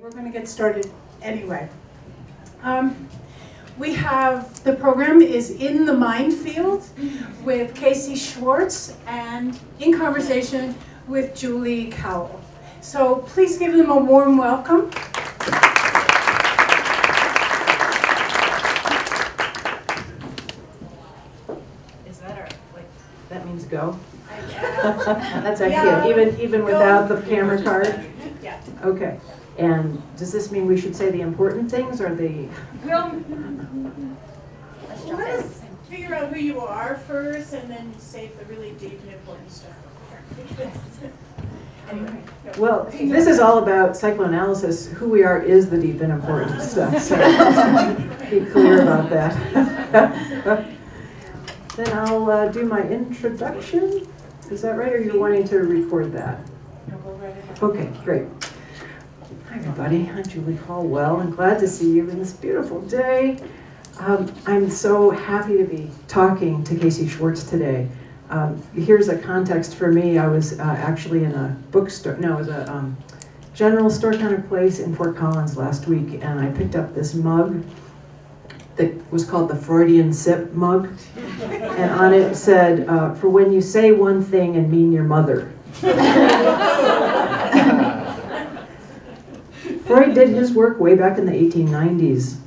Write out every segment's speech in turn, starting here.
We're going to get started anyway. The program is In the Mindfields with Casey Schwartz and in conversation with Julie Colwell. So please give them a warm welcome. Is that that means go? That's our cue, even without the camera card? Yeah. Okay. And does this mean we should say the important things or the... Well, let us figure out who you are first and then save the really deep and important stuff. Anyway, well, this is all about psychoanalysis. Who we are is the deep and important stuff, so be clear about that. Then I'll do my introduction. Is that right, or you're wanting to record that? Okay, great. Hi everybody, I'm Julie Colwell. I'm glad to see you in this beautiful day. I'm so happy to be talking to Casey Schwartz today. Here's a context for me. I was actually in a bookstore, no, it was a general store kind of place in Fort Collins last week, and I picked up this mug that was called the Freudian Sip mug, and on it said, for when you say one thing and mean your mother. Freud did his work way back in the 1890s,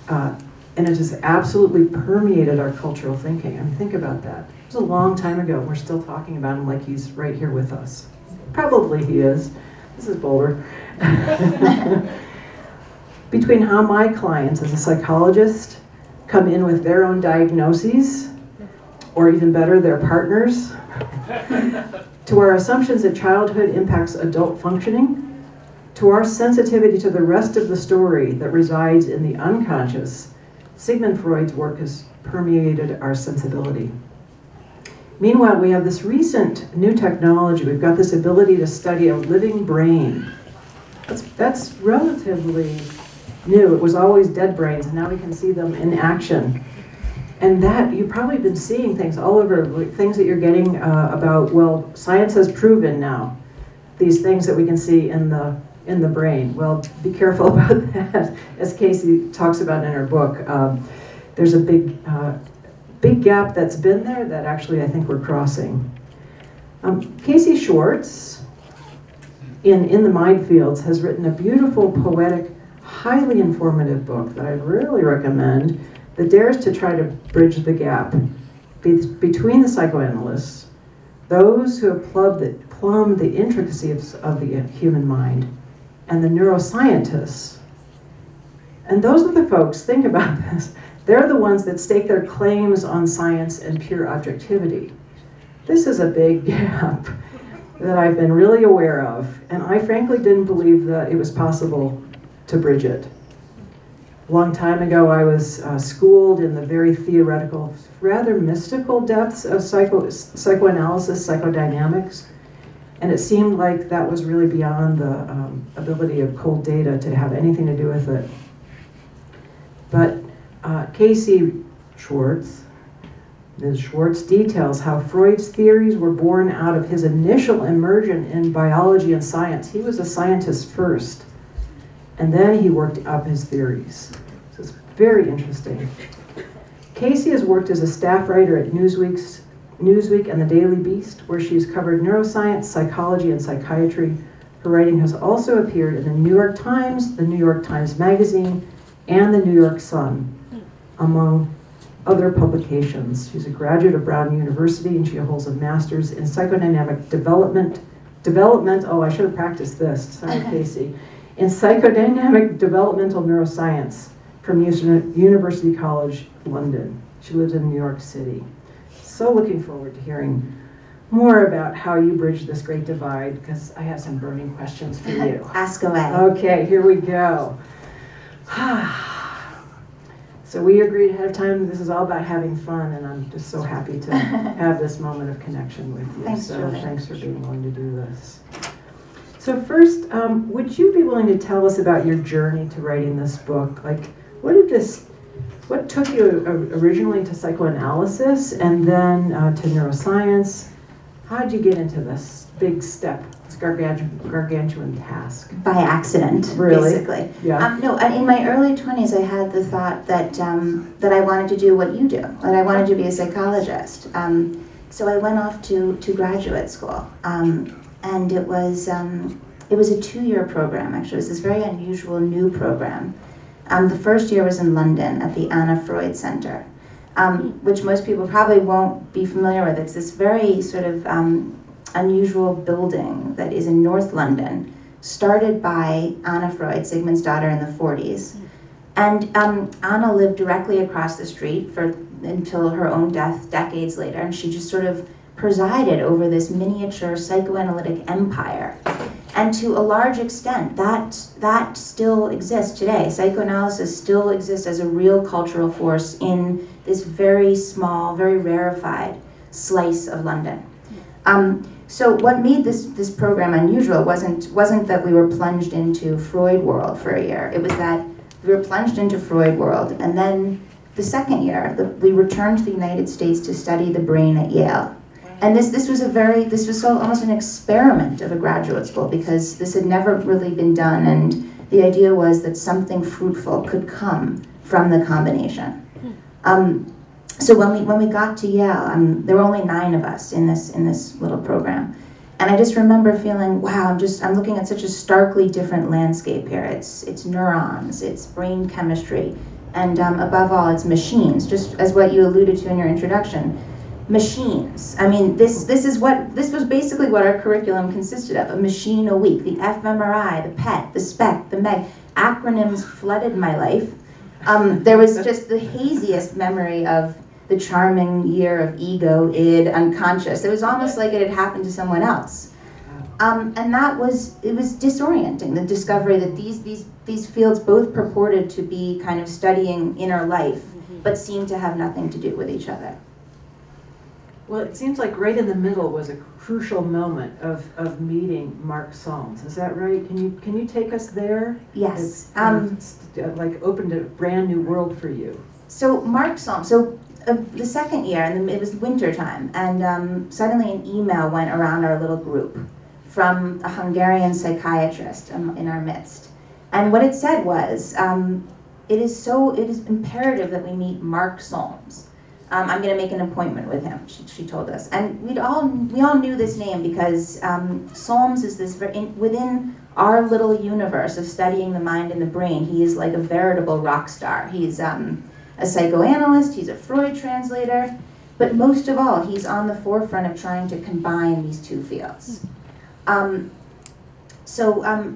and it has absolutely permeated our cultural thinking. I mean, think about that. It was a long time ago. We're still talking about him like he's right here with us. Probably he is. This is Boulder. Between how my clients as a psychologist come in with their own diagnoses, or even better, their partners, to our assumptions that childhood impacts adult functioning, to our sensitivity to the rest of the story that resides in the unconscious, Sigmund Freud's work has permeated our sensibility. Meanwhile, we have this recent new technology. We've got this ability to study a living brain. That's relatively new. It was always dead brains, and now we can see them in action. And that, you've probably been seeing things all over, like things that you're getting about, well, science has proven now these things that we can see in the brain. Well, be careful about that, as Casey talks about in her book. There's a big gap that's been there that actually I think we're crossing. Casey Schwartz, in the Mindfields, has written a beautiful, poetic, highly informative book that I really recommend that dares to try to bridge the gap between the psychoanalysts, those who have plumbed the intricacies of the human mind, and the neuroscientists. And those are the folks, think about this, they're the ones that stake their claims on science and pure objectivity. This is a big gap that I've been really aware of, and I frankly didn't believe that it was possible to bridge it. A long time ago, I was schooled in the very theoretical, rather mystical depths of psychoanalysis, psychodynamics, and it seemed like that was really beyond the ability of cold data to have anything to do with it. But Casey Schwartz, Ms. Schwartz, details how Freud's theories were born out of his initial immersion in biology and science. He was a scientist first, and then he worked up his theories. So it's very interesting. Casey has worked as a staff writer at Newsweek and the Daily Beast, where she's covered neuroscience, psychology, and psychiatry. Her writing has also appeared in the New York Times, the New York Times Magazine, and the New York Sun, among other publications. She's a graduate of Brown University, and she holds a master's in psychodynamic development, oh, I should have practiced this, sorry, Casey, in psychodynamic developmental neuroscience from University College, London. She lives in New York City. So looking forward to hearing more about how you bridge this great divide, because I have some burning questions for you. Ask away. Okay, here we go. So we agreed ahead of time, this is all about having fun, and I'm just so happy to have this moment of connection with you. Thanks, so Julie. Thanks for being willing to do this. So first, would you be willing to tell us about your journey to writing this book? Like, what took you originally to psychoanalysis and then to neuroscience? How'd you get into this big step, this gargantuan task? By accident, Really? basically. Yeah. No, in my early 20s, I had the thought that that I wanted to do what you do, that I wanted to be a psychologist. So I went off to graduate school, and it was a 2-year program. Actually, it was this very unusual new program. The first year was in London at the Anna Freud Center, which most people probably won't be familiar with. It's this very sort of unusual building that is in North London, started by Anna Freud, Sigmund's daughter, in the 40s. And Anna lived directly across the street until her own death decades later, and she just sort of presided over this miniature psychoanalytic empire. And to a large extent, that still exists today. Psychoanalysis still exists as a real cultural force in this very small, very rarefied slice of London. So what made this program unusual wasn't that we were plunged into Freud world for a year. It was that we were plunged into Freud world, and then the second year, we returned to the United States to study the brain at Yale. And this was almost an experiment of a graduate school, because this had never really been done, and the idea was that something fruitful could come from the combination. So when we got to Yale, there were only 9 of us in this little program, and I just remember feeling, wow, I'm looking at such a starkly different landscape here. It's neurons, it's brain chemistry, and above all, it's machines. Just as what you alluded to in your introduction. Machines. I mean, this was basically what our curriculum consisted of: a machine a week. The fMRI, the PET, the SPEC, the MEG. Acronyms flooded my life. There was just the haziest memory of the charming year of ego, id, unconscious. It was almost like it had happened to someone else. And it was disorienting, the discovery that these fields both purported to be kind of studying inner life, but seemed to have nothing to do with each other. Well, it seems like right in the middle was a crucial moment of meeting Mark Solms. Is that right? Can you take us there? Yes. It's like opened a brand new world for you. So Mark Solms. The second year, and it was winter time, and suddenly an email went around our little group from a Hungarian psychiatrist in our midst, and what it said was, it is imperative that we meet Mark Solms. I'm going to make an appointment with him, she told us. And we all knew this name because Solms is this, within our little universe of studying the mind and the brain, he is like a veritable rock star. He's a psychoanalyst, he's a Freud translator, but most of all, he's on the forefront of trying to combine these two fields.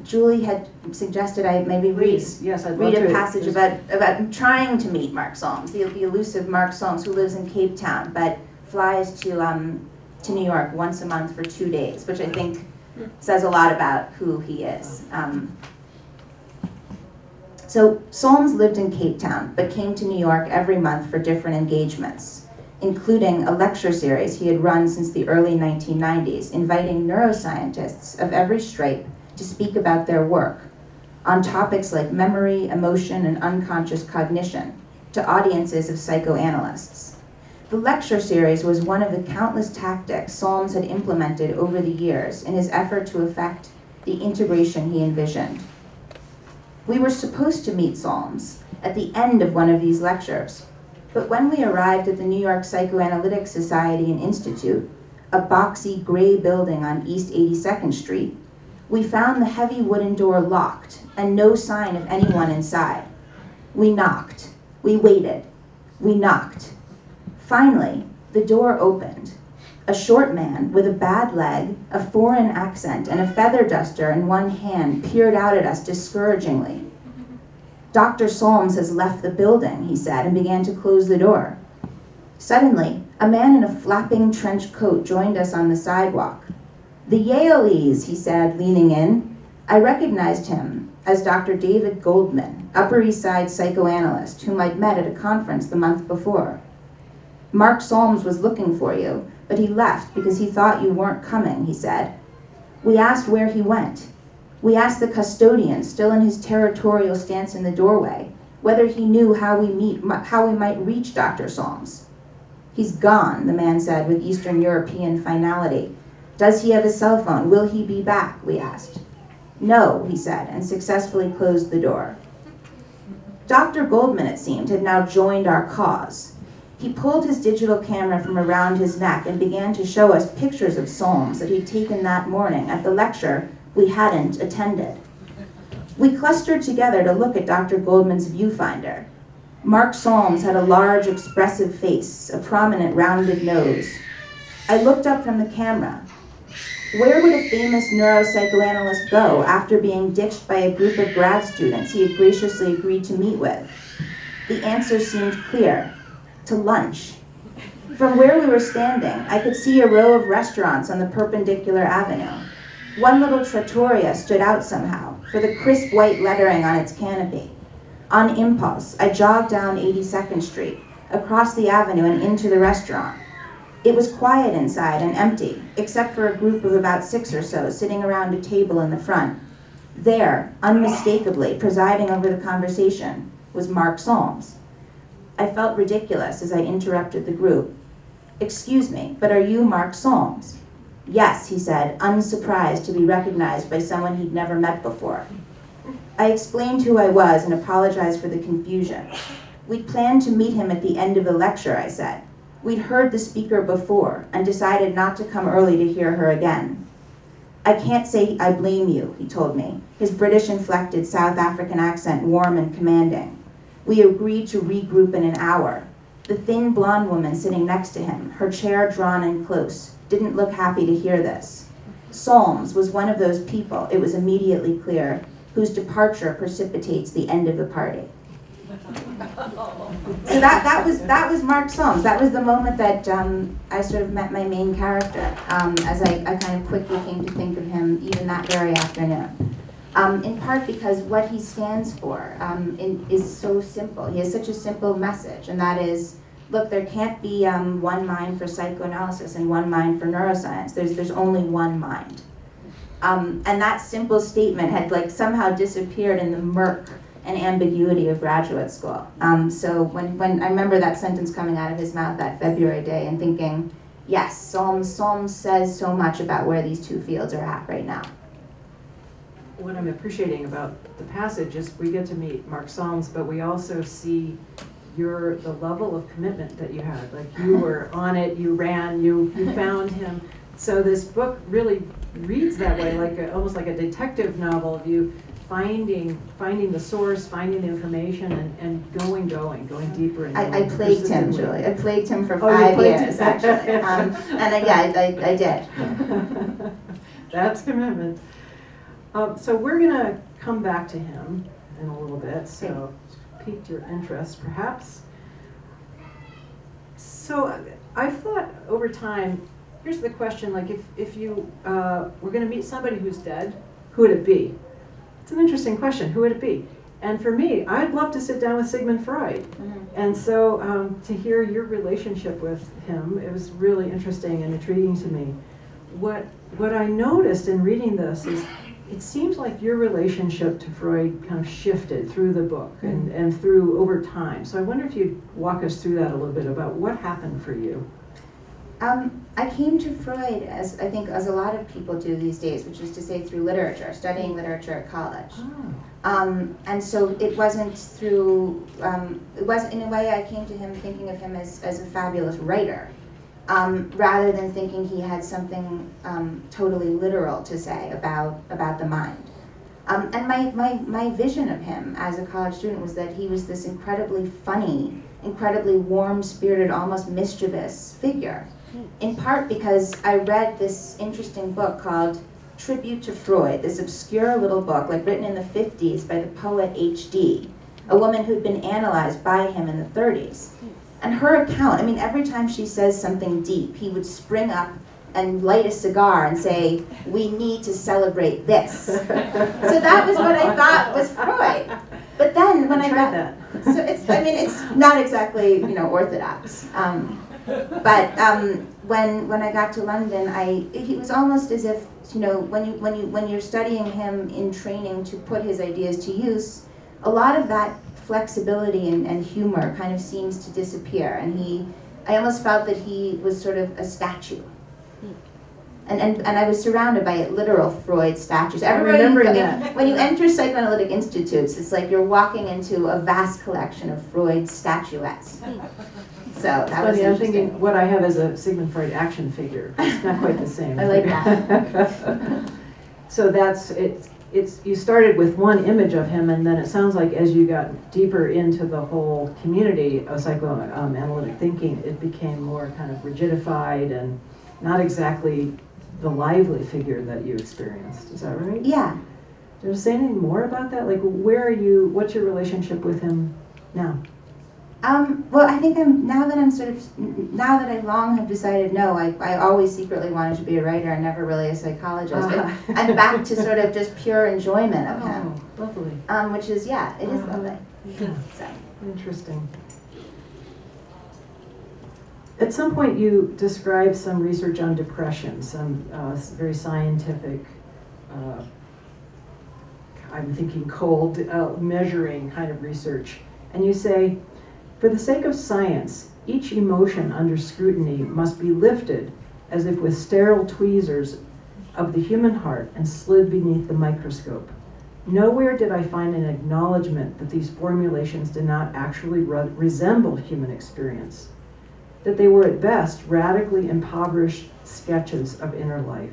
Julie had suggested I maybe read a passage about trying to meet Mark Solms, the elusive Mark Solms, who lives in Cape Town but flies to New York once a month for 2 days, which I think says a lot about who he is. So Solms lived in Cape Town but came to New York every month for different engagements, including a lecture series he had run since the early 1990s, inviting neuroscientists of every stripe to speak about their work on topics like memory, emotion, and unconscious cognition to audiences of psychoanalysts. The lecture series was one of the countless tactics Solms had implemented over the years in his effort to effect the integration he envisioned. We were supposed to meet Solms at the end of one of these lectures, but when we arrived at the New York Psychoanalytic Society and Institute, a boxy gray building on East 82nd Street, we found the heavy wooden door locked and no sign of anyone inside. We knocked. We waited. We knocked. Finally, the door opened. A short man with a bad leg, a foreign accent, and a feather duster in one hand peered out at us discouragingly. "Dr. Solms has left the building," he said, and began to close the door. Suddenly, a man in a flapping trench coat joined us on the sidewalk. "The Yaleys," he said, leaning in. I recognized him as Dr. David Goldman, Upper East Side psychoanalyst, whom I'd met at a conference the month before. "Mark Solms was looking for you, but he left because he thought you weren't coming," he said. We asked where he went. We asked the custodian, still in his territorial stance in the doorway, whether he knew how we might reach Dr. Solms. "He's gone," the man said with Eastern European finality. Does he have a cell phone? Will he be back? We asked. No, he said, and successfully closed the door. Dr. Goldman, it seemed, had now joined our cause. He pulled his digital camera from around his neck and began to show us pictures of Solms that he'd taken that morning at the lecture we hadn't attended. We clustered together to look at Dr. Goldman's viewfinder. Mark Solms had a large, expressive face, a prominent, rounded nose. I looked up from the camera. Where would a famous neuropsychoanalyst go after being ditched by a group of grad students he had graciously agreed to meet with? The answer seemed clear. To lunch. From where we were standing, I could see a row of restaurants on the perpendicular avenue. One little trattoria stood out somehow, for the crisp white lettering on its canopy. On impulse, I jogged down 82nd Street, across the avenue and into the restaurant. It was quiet inside and empty, except for a group of about 6 or so sitting around a table in the front. There, unmistakably, presiding over the conversation, was Mark Solms. I felt ridiculous as I interrupted the group. Excuse me, but are you Mark Solms? Yes, he said, unsurprised to be recognized by someone he'd never met before. I explained who I was and apologized for the confusion. We'd planned to meet him at the end of the lecture, I said. We'd heard the speaker before and decided not to come early to hear her again. I can't say I blame you, he told me, his British-inflected South African accent warm and commanding. We agreed to regroup in an hour. The thin blonde woman sitting next to him, her chair drawn in close, didn't look happy to hear this. Solms was one of those people, it was immediately clear, whose departure precipitates the end of the party. So that was Mark Solms. That was the moment that I sort of met my main character, as I kind of quickly came to think of him even that very afternoon. In part because what he stands for is so simple. He has such a simple message, and that is, look, there can't be one mind for psychoanalysis and one mind for neuroscience. There's only one mind. And that simple statement had like somehow disappeared in the murk and ambiguity of graduate school. So when I remember that sentence coming out of his mouth that February day and thinking, yes, Solms says so much about where these two fields are at right now. What I'm appreciating about the passage is we get to meet Mark Solms, but we also see the level of commitment that you had. Like you were on it, you ran, you found him. So this book really reads that way, like almost like a detective novel of you finding the source, finding the information, and going deeper. And I plagued him, Julie. I plagued him for 5 years, actually. And I did. That's commitment. So we're going to come back to him in a little bit, so piqued your interest, perhaps. So I've thought over time, here's the question, like if you were going to meet somebody who's dead, who would it be? It's an interesting question. Who would it be? And for me, I'd love to sit down with Sigmund Freud. Mm-hmm. And so to hear your relationship with him, it was really interesting and intriguing to me. What I noticed in reading this is it seems like your relationship to Freud kind of shifted through the book and through over time. So I wonder if you'd walk us through that a little bit about what happened for you. I came to Freud, as I think as a lot of people do these days, which is to say through literature, studying literature at college. Oh. And so it wasn't through, it was in a way I came to him thinking of him as a fabulous writer, rather than thinking he had something totally literal to say about the mind. And my vision of him as a college student was that he was this incredibly funny, incredibly warm-spirited, almost mischievous figure. In part because I read this interesting book called Tribute to Freud, this obscure little book, like written in the 50s by the poet H.D., a woman who'd been analyzed by him in the 30s. And her account, I mean, every time she says something deep, he would spring up and light a cigar and say, we need to celebrate this. So that was what I thought was Freud. But then when I got that. So it's not exactly, orthodox. But when I got to London, he was almost as if, when you're studying him in training to put his ideas to use, a lot of that flexibility and humor kind of seems to disappear. And I almost felt that he was sort of a statue. and I was surrounded by literal Freud statues. When you enter psychoanalytic institutes, it's like you're walking into a vast collection of Freud statuettes. So that was funny, I'm interesting. thinking what I have is a Sigmund Freud action figure. It's not quite the same. I like that. So that's it. You started with one image of him, and then it sounds like as you got deeper into the whole community of psychoanalytic thinking, it became more kind of rigidified and not exactly the lively figure that you experienced. Is that right? Yeah. Did you say anything more about that? Like, where are you? What's your relationship with him now? Well, I think now that I long have decided no, I always secretly wanted to be a writer and never really a psychologist. I'm back to sort of just pure enjoyment of him. Lovely. Which is, yeah, it is lovely. Yeah. So. Interesting. At some point you described some research on depression, some very scientific, I'm thinking cold, measuring kind of research. And you say, for the sake of science, each emotion under scrutiny must be lifted as if with sterile tweezers of the human heart and slid beneath the microscope. Nowhere did I find an acknowledgement that these formulations did not actually resemble human experience, that they were at best radically impoverished sketches of inner life.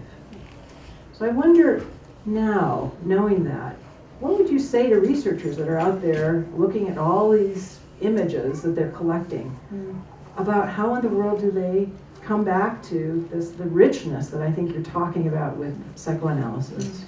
So I wonder now, knowing that, what would you say to researchers that are out there looking at all these images that they're collecting about how in the world do they come back to the richness that I think you're talking about with psychoanalysis?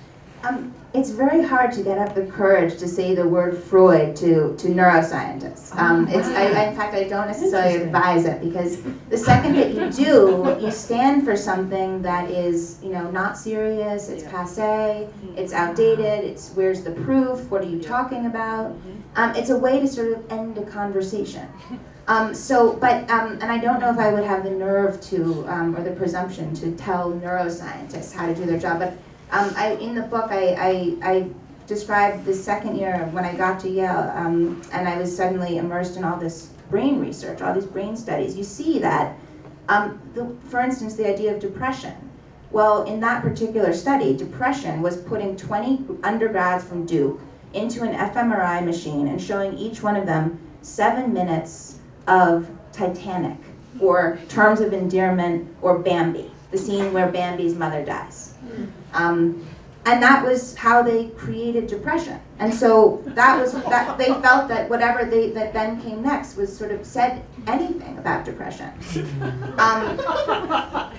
It's very hard to get up the courage to say the word Freud to neuroscientists. In fact, I don't necessarily advise it, because the second that you do, you stand for something that is, not serious, it's passé, it's outdated, it's where's the proof, what are you talking about? It's a way to sort of end a conversation. And I don't know if I would have the nerve to, or the presumption to tell neuroscientists how to do their job, but in the book, I described the second year when I got to Yale, and I was suddenly immersed in all this brain research, all these brain studies. You see that, for instance, the idea of depression. Well, in that particular study, depression was putting 20 undergrads from Duke into an fMRI machine and showing each one of them 7 minutes of Titanic, or Terms of Endearment, or Bambi, the scene where Bambi's mother dies. And that was how they created depression. And so that they felt that whatever that then came next was sort of said anything about depression.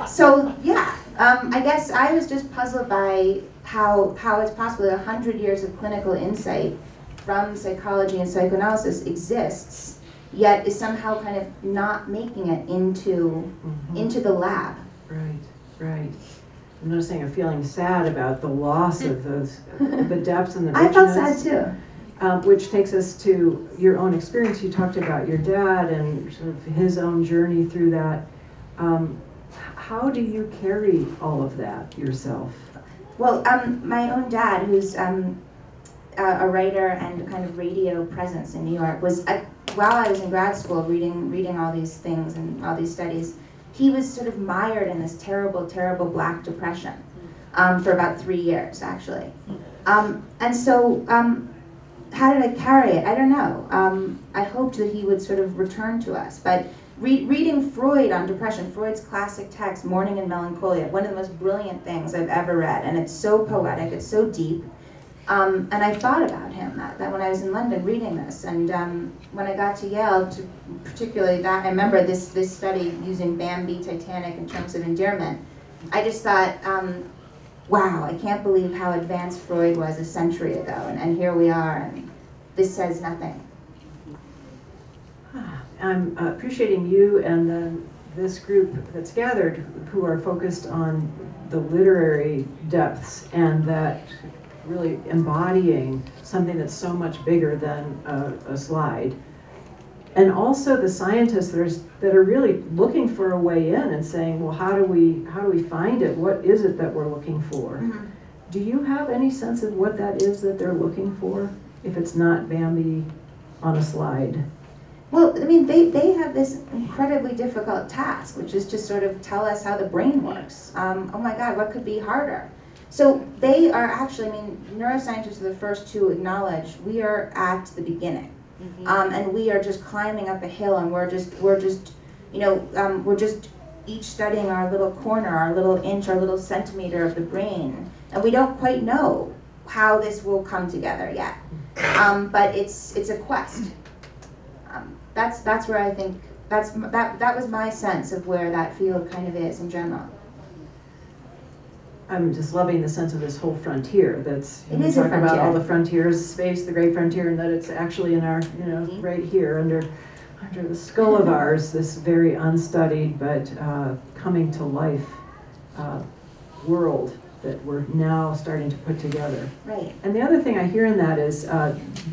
So yeah, I guess I was just puzzled by how it's possible that 100 years of clinical insight from psychology and psychoanalysis exists, yet is somehow kind of not making it into the lab. Right. I'm noticing a feeling sad about the loss of those, the depths and the richness. I felt sad too. Which takes us to your own experience. You talked about your dad and sort of his own journey through that. How do you carry all of that yourself? Well, my own dad, who's a writer and kind of radio presence in New York, was while I was in grad school reading all these things and all these studies, he was sort of mired in this terrible, terrible Black Depression for about 3 years, actually. And so how did I carry it? I don't know. I hoped that he would sort of return to us. But reading Freud on depression, Freud's classic text, Mourning and Melancholia, one of the most brilliant things I've ever read. And it's so poetic, it's so deep. And I thought about him that when I was in London reading this, and when I got to Yale, particularly that, I remember this study using Bambi, Titanic in terms of endearment. I just thought, wow, I can't believe how advanced Freud was a century ago, and here we are, and this says nothing. I'm appreciating you and then this group that's gathered who are focused on the literary depths and that really embodying something that's so much bigger than a slide. And also the scientists that are really looking for a way in and saying, well, how do we find it? What is it that we're looking for? Mm-hmm. Do you have any sense of what that is that they're looking for, if it's not Bambi on a slide? Well, I mean, they have this incredibly difficult task, which is to sort of tell us how the brain works. Oh my God, what could be harder? So they are actually, I mean, neuroscientists are the first to acknowledge we are at the beginning. And we are just climbing up a hill, and we're just each studying our little corner, our little inch, our little centimeter of the brain, and we don't quite know how this will come together yet. But it's a quest. That's where I think that was my sense of where that field kind of is in general. I'm just loving the sense of this whole frontier. That's it is a frontier. About all the frontiers, space, the great frontier, and that it's actually in our, right here under the skull of ours, this very unstudied but coming to life world that we're now starting to put together. Right. And the other thing I hear in that is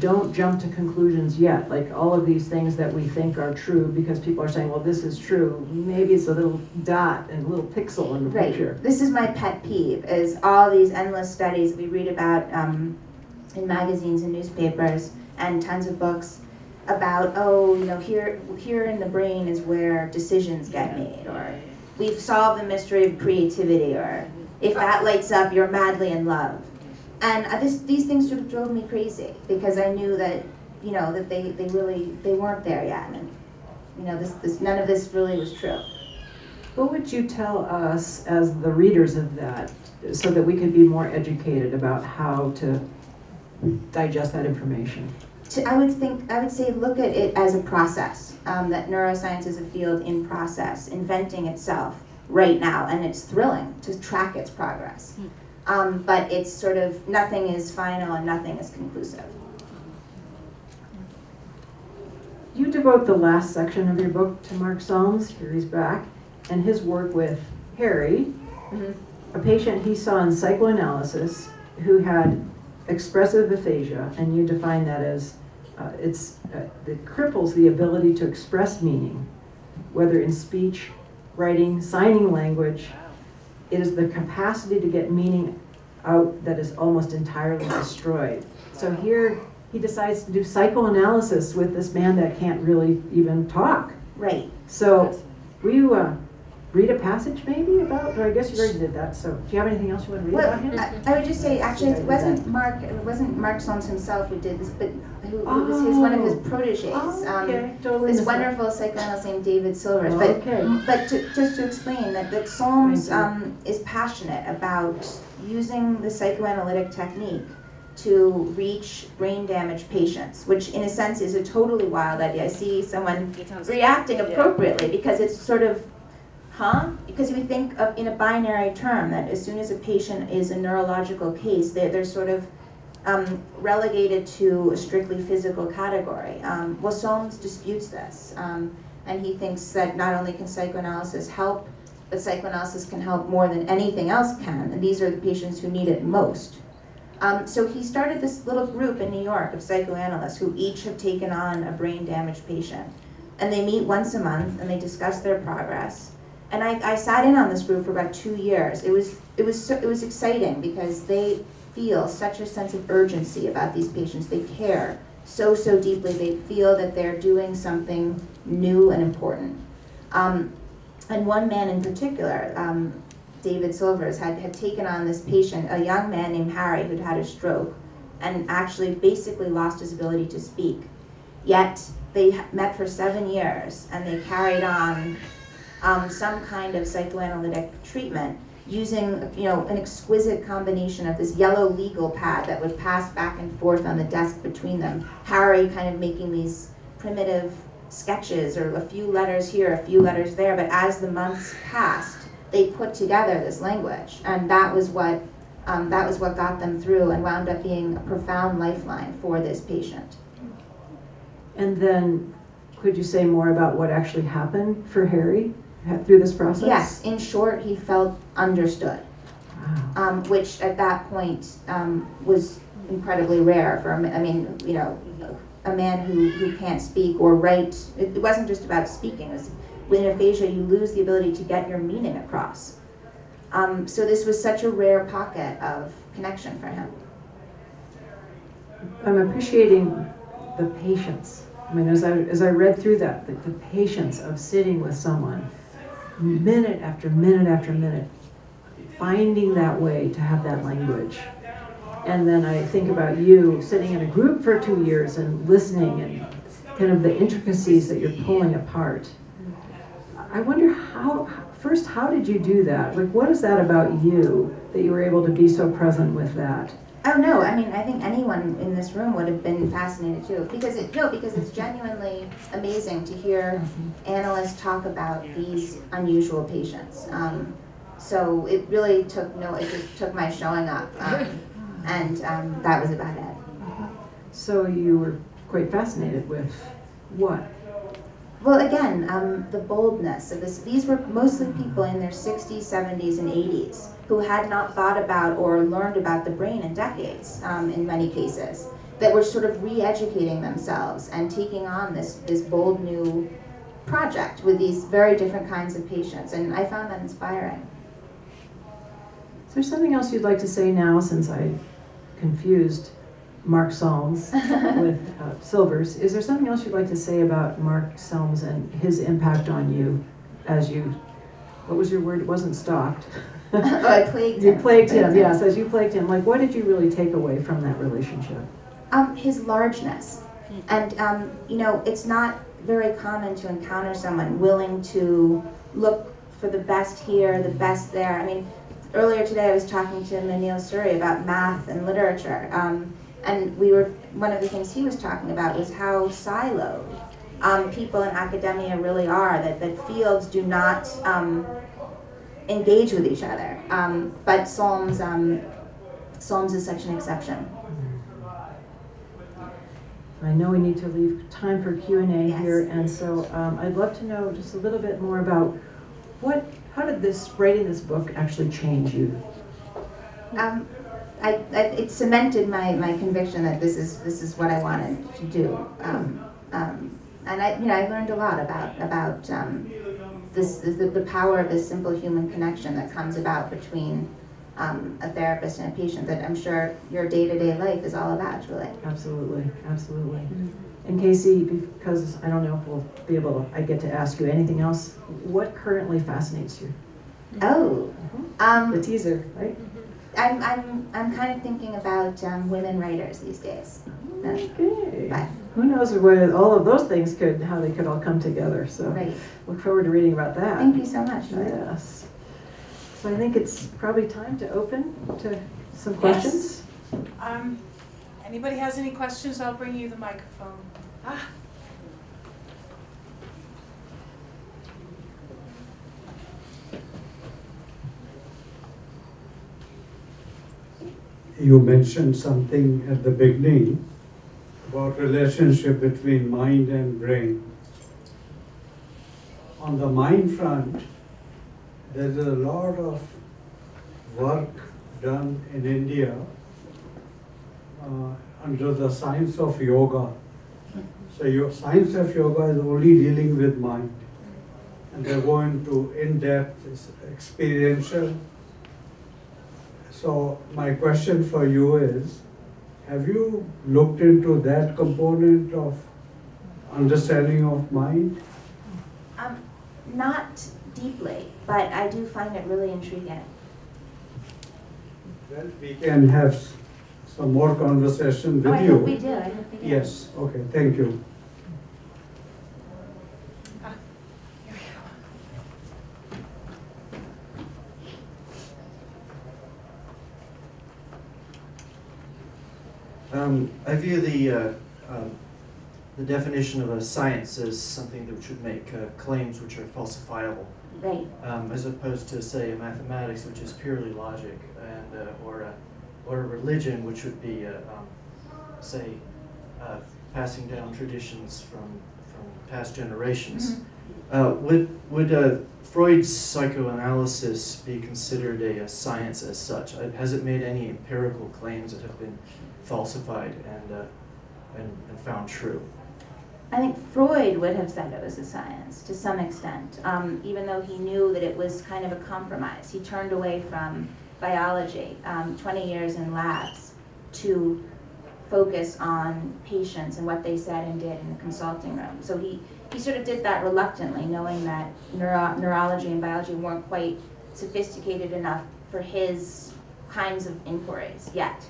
don't jump to conclusions yet. Like all of these things that we think are true because people are saying, well, this is true. Maybe it's a little dot and a little pixel in the picture. This is my pet peeve, is all these endless studies we read about in magazines and newspapers and tons of books about, here in the brain is where decisions get made, or we've solved the mystery of creativity, or if that lights up, you're madly in love. And these things sort of drove me crazy because I knew that, that they weren't there yet, and none of this really was true. What would you tell us as the readers of that, so that we could be more educated about how to digest that information? I would say look at it as a process. That neuroscience is a field in process, inventing itself right now, and it's thrilling to track its progress. But it's sort of, nothing is final and nothing is conclusive. You devote the last section of your book to Mark Solms, here he's back, and his work with Harry, a patient he saw in psychoanalysis who had expressive aphasia, and you define that as it cripples the ability to express meaning, whether in speech, writing, signing language. It is the capacity to get meaning out that is almost entirely destroyed. So here he decides to do psychoanalysis with this man that can't really even talk. Right. So will you read a passage maybe about, or I guess you already did that, so do you have anything else you want to read about him? I would just say, actually, it wasn't Mark Solms himself who did this, but who was one of his proteges. Totally this wonderful psychoanalyst named David Silvers. But just to explain that Solms is passionate about using the psychoanalytic technique to reach brain damaged patients, which in a sense is a totally wild idea. I see someone reacting appropriately because it's sort of, because we think of in a binary term that as soon as a patient is a neurological case, they're sort of relegated to a strictly physical category. Well, Solms disputes this, and he thinks that not only can psychoanalysis help, but psychoanalysis can help more than anything else can, and these are the patients who need it most. So he started this little group in New York of psychoanalysts who each have taken on a brain damaged patient, and they meet once a month and they discuss their progress. And I sat in on this group for about 2 years. It was exciting because they feel such a sense of urgency about these patients. They care so deeply. They feel that they're doing something new and important. And one man in particular, David Silvers, had taken on this patient, a young man named Harry who'd had a stroke and actually basically lost his ability to speak. Yet they met for 7 years and they carried on some kind of psychoanalytic treatment using an exquisite combination of this yellow legal pad that would pass back and forth on the desk between them. Harry kind of making these primitive sketches, or a few letters here, a few letters there, but as the months passed, they put together this language, and that was what got them through and wound up being a profound lifeline for this patient. And then, could you say more about what actually happened for Harry through this process? Yes, in short, he felt understood, which at that point was incredibly rare for, a man who can't speak or write. It wasn't just about speaking. It was, with aphasia, you lose the ability to get your meaning across. So this was such a rare pocket of connection for him. I'm appreciating the patience I mean, as I read through that, the patience of sitting with someone, minute after minute after minute, finding that way to have that language. And then I think about you sitting in a group for 2 years and listening and kind of the intricacies that you're pulling apart. I wonder how did you do that? Like, what is that about you that you were able to be so present with that? Oh no, I mean, I think anyone in this room would have been fascinated too, because it's genuinely amazing to hear analysts talk about these unusual patients. So it really it just took my showing up, and that was about it. So you were quite fascinated with what? Well, again, the boldness of this. These were mostly people in their 60s, 70s, and 80s who had not thought about or learned about the brain in decades, in many cases, that were sort of re-educating themselves and taking on this bold new project with these very different kinds of patients, and I found that inspiring. Is there something else you'd like to say now, since I confused Mark Solms with Silvers? Is there something else you'd like to say about Mark Solms and his impact on you as you, what was your word? It wasn't stalked. Oh, I plagued him. You plagued him, yes, as you plagued him. Like, what did you really take away from that relationship? His largeness. And, it's not very common to encounter someone willing to look for the best here, the best there. I mean, earlier today I was talking to Manil Suri about math and literature. And one of the things he was talking about was how siloed people in academia really are, that fields do not engage with each other. But Solms is such an exception. I know we need to leave time for Q&A Yes. here, and so I'd love to know just a little bit more about how did writing this book actually change you? It cemented my conviction that this is what I wanted to do, and I learned a lot about the power of this simple human connection that comes about between a therapist and a patient, that I'm sure your day-to-day life is all about, Julie. Absolutely, absolutely. Mm-hmm. And Casey, because I don't know if we'll be able to, I get to ask you anything else, what currently fascinates you? Oh, the teaser, right? I'm kind of thinking about women writers these days. Okay. But, who knows where all of those things how they could all come together. So right. Look forward to reading about that. Thank you so much. Yes. So I think it's probably time to open to some questions. Yes. Anybody has any questions? I'll bring you the microphone. You mentioned something at the beginning about relationship between mind and brain. On the mind front, there's a lot of work done in India under the science of yoga. So your science of yoga is only dealing with mind. And they're going to in-depth, experiential. So my question for you is, have you looked into that component of understanding of mind? Not deeply, but I do find it really intriguing. Well, we can have some more conversation with I you. hope we do. I hope we do. Yes, okay, thank you. I view the definition of a science as something that should make claims which are falsifiable, Right. as opposed to, say, a mathematics, which is purely logic, and or a religion, which would be, say, passing down traditions from past generations. Mm-hmm. Would Freud's psychoanalysis be considered a science as such? Has it made any empirical claims that have been falsified and found true? I think Freud would have said it was a science to some extent, even though he knew that it was kind of a compromise. He turned away from biology, 20 years in labs, to focus on patients and what they said and did in the consulting room. So he sort of did that reluctantly, knowing that neurology and biology weren't quite sophisticated enough for his kinds of inquiries yet.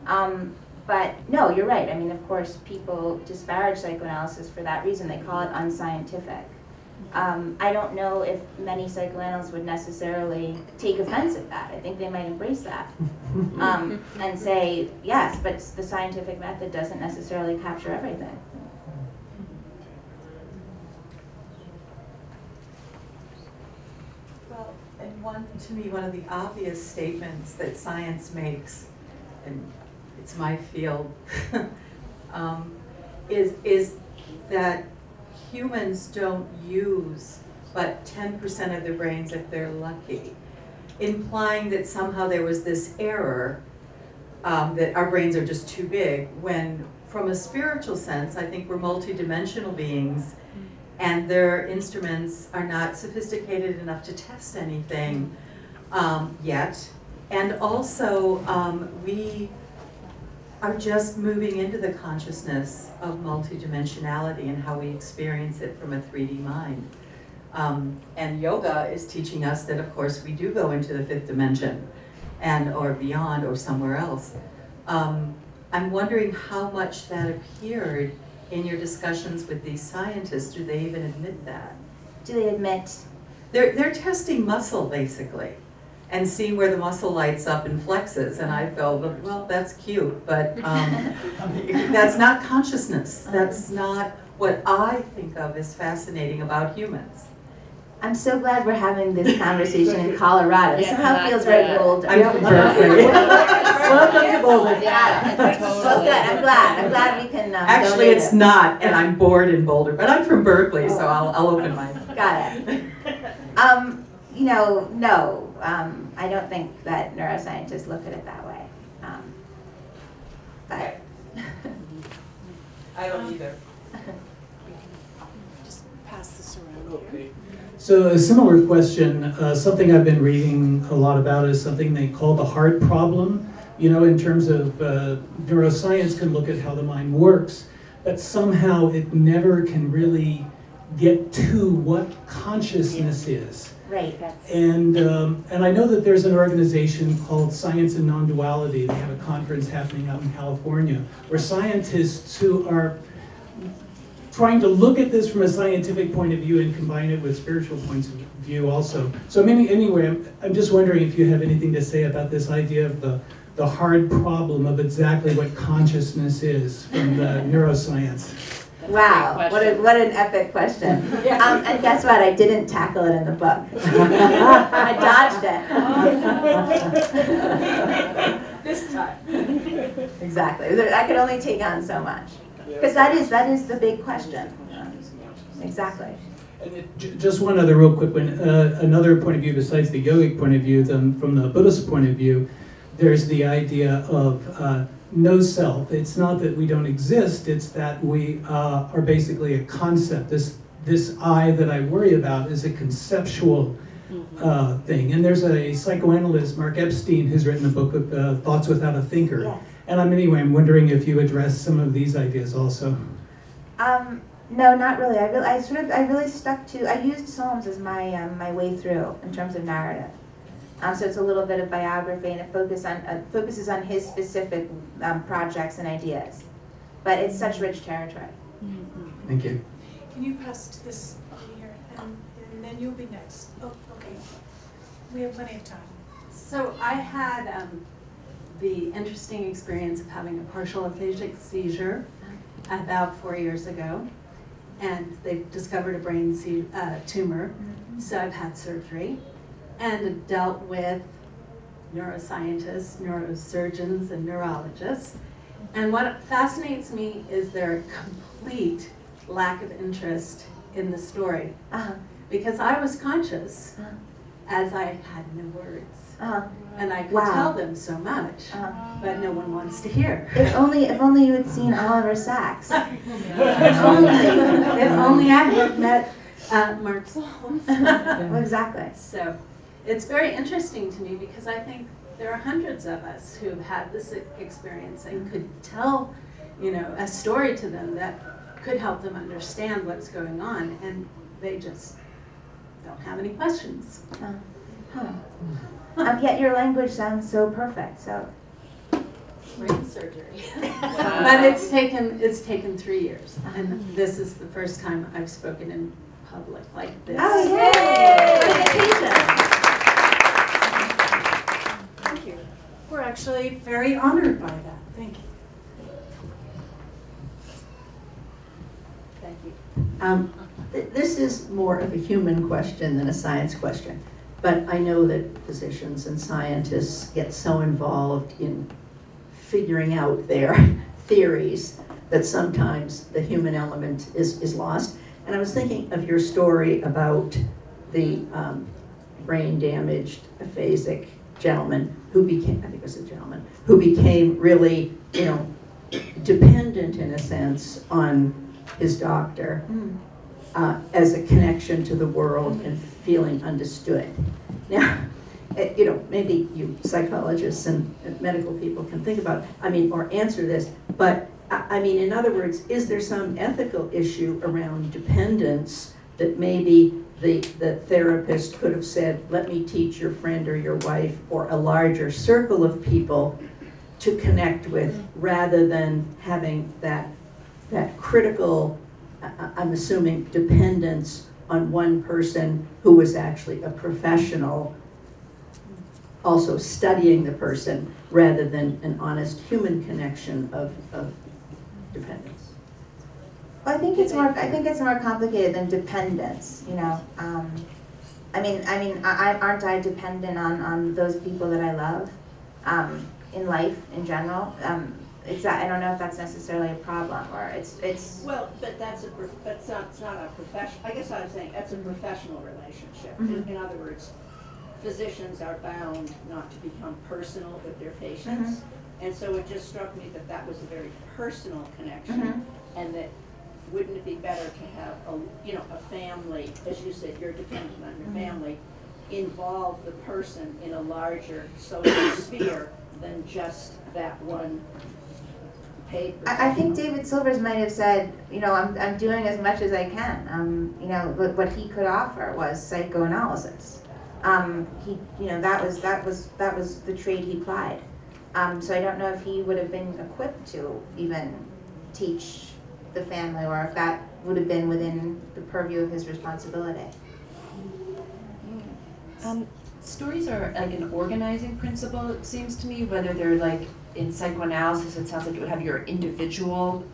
But no, you're right. I mean, of course, people disparage psychoanalysis for that reason. They call it unscientific. I don't know if many psychoanalysts would necessarily take offense at that. I think they might embrace that and say, yes, but the scientific method doesn't necessarily capture everything. Well, and to me, one of the obvious statements that science makes, and it's my field, is that humans don't use but 10% of their brains if they're lucky, implying that somehow there was this error, that our brains are just too big, when from a spiritual sense, I think we're multidimensional beings, and their instruments are not sophisticated enough to test anything yet. And also, we are just moving into the consciousness of multidimensionality and how we experience it from a 3D mind. And yoga is teaching us that, of course, we do go into the 5th dimension, or beyond, or somewhere else. I'm wondering how much that appeared in your discussions with these scientists. Do they even admit that? Do they admit? They're testing muscle, basically, and seeing where the muscle lights up and flexes. And I go, well, that's cute, but that's not consciousness. That's not what I think of as fascinating about humans. I'm so glad we're having this conversation in Colorado. It somehow feels very Boulder. I'm from Berkeley. Welcome to Boulder. Yeah, well, good. I'm glad we can. Actually, it's not, and I'm bored in Boulder, but I'm from Berkeley, so I'll open my. Got it. You know, no, I don't think that neuroscientists look at it that way. But I don't either. Just pass this around. Okay. So a similar question, something I've been reading a lot about is something they call the heart problem. You know, in terms of neuroscience can look at how the mind works, but somehow it never can really get to what consciousness is. right, And I know that there's an organization called Science and Non-Duality. They have a conference happening out in California where scientists who are trying to look at this from a scientific point of view and combine it with spiritual points of view also. So anyway, I'm just wondering if you have anything to say about this idea of the hard problem of exactly what consciousness is from the neuroscience. Wow, what an epic question. And guess what? I didn't tackle it in the book. I dodged it. This time. Exactly. I could only take on so much. Because that is the big question. Exactly. And just one other real quick one. Another point of view besides the yogic point of view, then from the Buddhist point of view, there's the idea of no self. It's not that we don't exist, it's that we are basically a concept. This I that I worry about is a conceptual thing. And there's a psychoanalyst, Mark Epstein, who's written a book of Thoughts Without a Thinker. Yes. And I'm wondering if you address some of these ideas also. No, not really. I really stuck to. I used Psalms as my my way through in terms of narrative. So it's a little bit of biography, and it focuses on his specific projects and ideas. But it's such rich territory. Thank you. Can you pass to this over here, and then you'll be next. Oh, okay. We have plenty of time. So I had the interesting experience of having a partial aphakic seizure about 4 years ago, and they've discovered a brain tumor, so I've had surgery and dealt with neuroscientists, neurosurgeons, and neurologists. And what fascinates me is their complete lack of interest in the story, because I was conscious as I had no words. And I could tell them so much, but no one wants to hear. If only you had seen Oliver Sacks. If only I had met Mark Solms. Well, exactly. So it's very interesting to me because I think there are hundreds of us who've had this experience and could tell, you know, a story to them that could help them understand what's going on, and they just don't have any questions. Yet your language sounds so perfect. So. Brain surgery. But it's taken 3 years, and this is the first time I've spoken in public like this. Oh, yay! Thank you. We're actually very honored by that. Thank you. Thank you. This is more of a human question than a science question, but I know that physicians and scientists get so involved in figuring out their theories that sometimes the human element is lost. And I was thinking of your story about the brain damaged, aphasic gentleman who became, I think it was a gentleman, who became really, you know, dependent in a sense on his doctor as a connection to the world and feeling understood. Now, you know, maybe you psychologists and medical people can think about, I mean, or answer this, but I mean, in other words, is there some ethical issue around dependence that maybe the therapist could have said, let me teach your friend or your wife or a larger circle of people to connect with, rather than having that critical, I'm assuming, dependence on one person who was actually a professional, also studying the person, rather than an honest human connection of dependence. Well, I think it's more complicated than dependence. You know, aren't I dependent on those people that I love in life in general? It's that, I don't know if that's necessarily a problem, or it's. Well, but it's not a professional. I guess I was saying that's a professional relationship. Mm-hmm. In other words, physicians are bound not to become personal with their patients, and so it just struck me that that was a very personal connection, and that wouldn't it be better to have a family, as you said, you're dependent on your family, involve the person in a larger social sphere than just that one paid. I think David Silvers might have said, you know, I'm doing as much as I can. You know, what he could offer was psychoanalysis. He, you know, that was the trade he plied. So I don't know if he would have been equipped to even teach the family, or if that would have been within the purview of his responsibility. Stories are like an organizing principle, it seems to me, whether they're like in psychoanalysis, it sounds like you would have your individual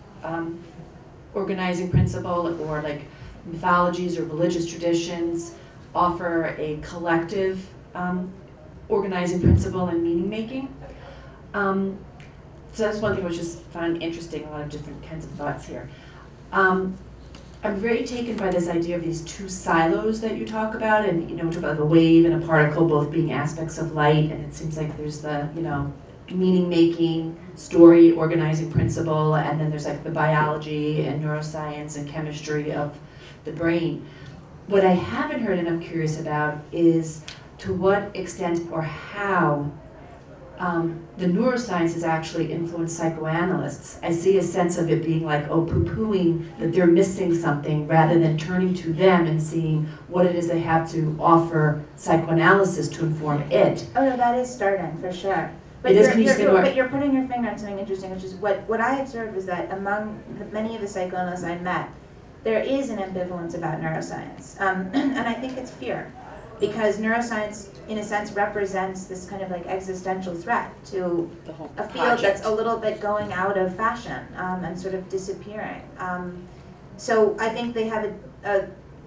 organizing principle, or like mythologies or religious traditions offer a collective organizing principle and meaning making. So that's one thing which is found interesting, a lot of different kinds of thoughts here. I'm very taken by this idea of these two silos that you talk about, and we talk about the wave and a particle both being aspects of light, and it seems like there's the, meaning making, story organizing principle, and then there's like the biology and neuroscience and chemistry of the brain. What I haven't heard and I'm curious about is to what extent or how the neuroscience has actually influenced psychoanalysts. I see a sense of it being like, poo-pooing that they're missing something, rather than turning to them and seeing what it is they have to offer psychoanalysis to inform it. Oh no, that is starting, for sure. But you're putting your finger on something interesting, which is what I observed was that among many of the psychoanalysts I met, there is an ambivalence about neuroscience. And I think it's fear. Because neuroscience, in a sense, represents this kind of like existential threat to a field that's a little bit going out of fashion and sort of disappearing. So I think they have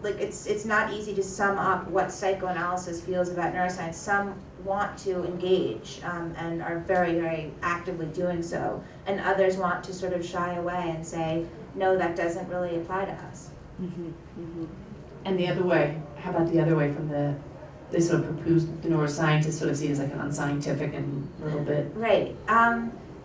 it's not easy to sum up what psychoanalysis feels about neuroscience. Some want to engage and are very, very actively doing so, and others want to sort of shy away and say, no, that doesn't really apply to us. Mm-hmm, mm-hmm. And the other way, how about the other way from they sort of propose the neuroscientists sort of see it as like an unscientific and a little bit. Right.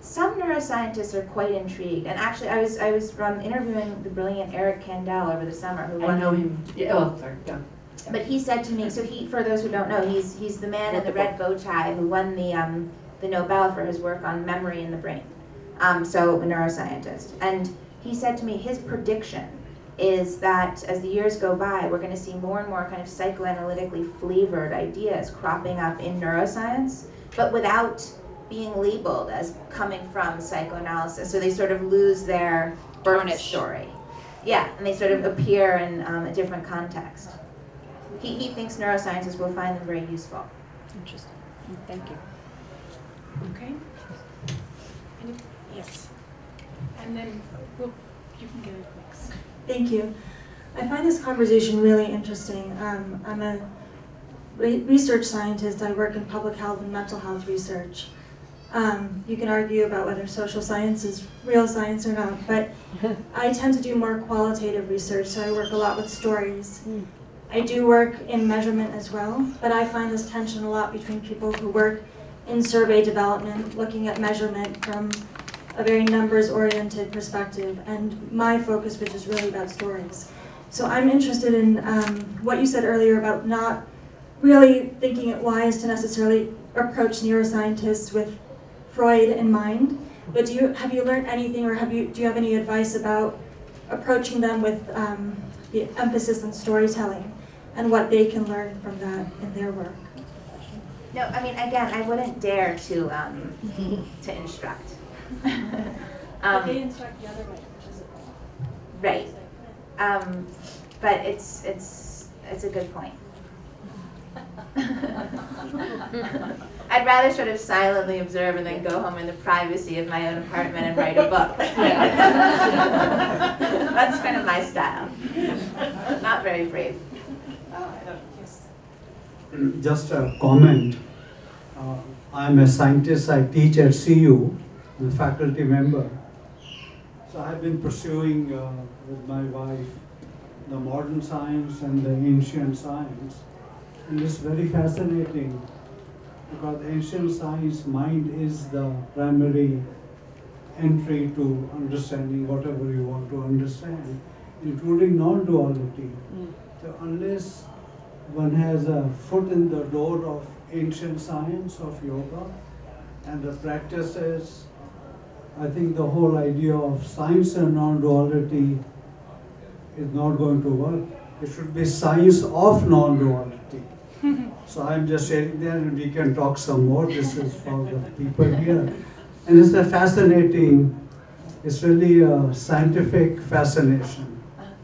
Some neuroscientists are quite intrigued, and actually I was interviewing the brilliant Eric Kandel over the summer. Who I know him. Yeah, sorry, go. But he said to me, so he, for those who don't know, he's the man in the red bow tie who won the Nobel for his work on memory in the brain. So a neuroscientist. And he said to me, his prediction is that as the years go by, we're going to see more and more kind of psychoanalytically flavored ideas cropping up in neuroscience, but without being labeled as coming from psychoanalysis. So they sort of lose their birth story. Yeah, and they sort of appear in a different context. He thinks neuroscientists will find them very useful. Interesting. Thank you. Okay. Yes. And then you can get it next. Thank you. I find this conversation really interesting. I'm a research scientist. I work in public health and mental health research. You can argue about whether social science is real science or not, but I tend to do more qualitative research, so I work a lot with stories. I do work in measurement as well, but I find this tension a lot between people who work in survey development, looking at measurement from a very numbers-oriented perspective, and my focus, which is really about stories. So I'm interested in what you said earlier about not really thinking it wise to necessarily approach neuroscientists with Freud in mind, but have you learned anything, or do you have any advice about approaching them with the emphasis on storytelling and what they can learn from that in their work? No, I mean, again, I wouldn't dare to instruct. But they instruct the other way, which is right. But it's a good point. I'd rather sort of silently observe and then go home in the privacy of my own apartment and write a book. That's kind of my style. Not very brave. Just a comment. I'm a scientist. I teach at CU. I'm a faculty member. So I've been pursuing with my wife the modern science and the ancient science. And it's very fascinating because ancient science, mind is the primary entry to understanding whatever you want to understand, including non-duality. So unless one has a foot in the door of ancient science, of yoga, and the practices, I think the whole idea of science and non-duality is not going to work. It should be science of non-duality. So I'm just sitting there and we can talk some more. This is for the people here. And it's a fascinating, it's really a scientific fascination.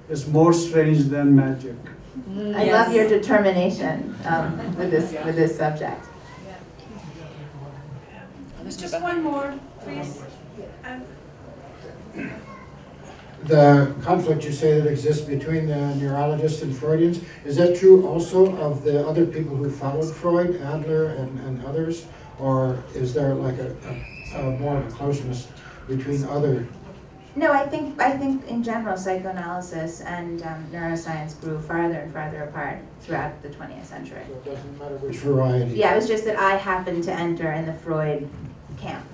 It's more strange than magic. I love your determination with this subject. Just one more, please. The conflict you say that exists between the neurologists and Freudians, is that true also of the other people who followed Freud, Adler and others? Or is there like a more of a closeness between other? No, I think in general psychoanalysis and neuroscience grew farther and farther apart throughout the 20th century. So it doesn't matter which variety. Yeah, it was just that I happened to enter in the Freud camp.